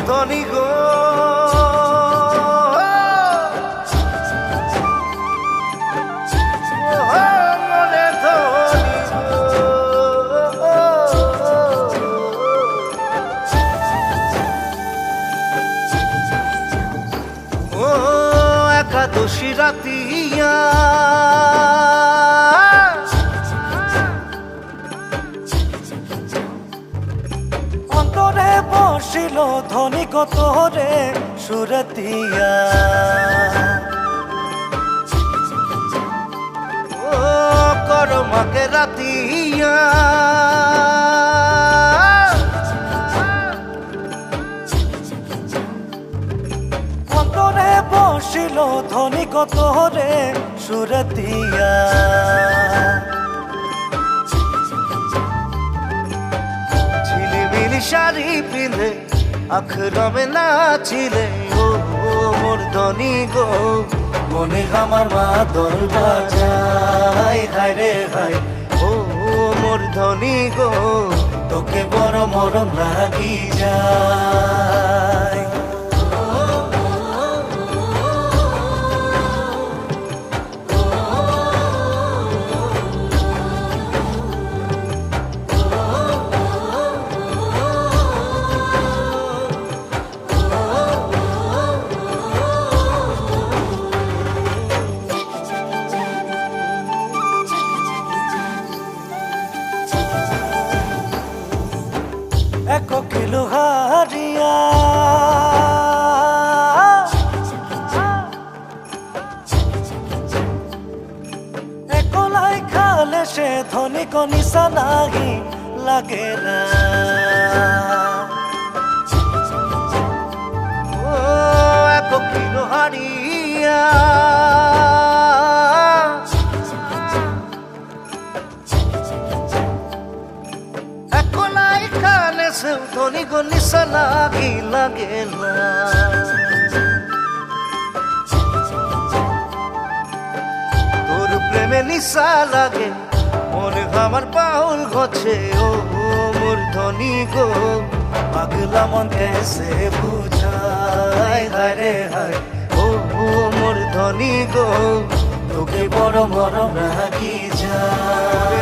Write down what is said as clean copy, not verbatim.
ধনী গো একাদশী রাতিয়া অন্তরে বসিল ধনী কত রে সুরতিয়া ও করমাকে রাতিয়া অন্তরে বসিল ধনী কত রে সুরতিয়া ঝিলিমিলি শাড়ি পিঁধে আখরমে নাচিলে ও মোর ধনী গো মনে আমার মাদল বাজায় হায় রে হায় ও মোর ধনী গো তোকে বড় মরম লাগি যায় এক কিলো হারিয়া একলাই খালে সে ধনী কনিসা নাহি লাগে না ও এক কিলো হারিয়া ধনী গো নিশা নাহি লাগে না তোর প্রেমে নিশা লাগে মনে আমার পাউল গছে ও মোর ধনী গো পাগলা মন কেসে বুঝায় হায় রে হায় ও মোর ধনী গো তোকে বড় মরম রাখি যায়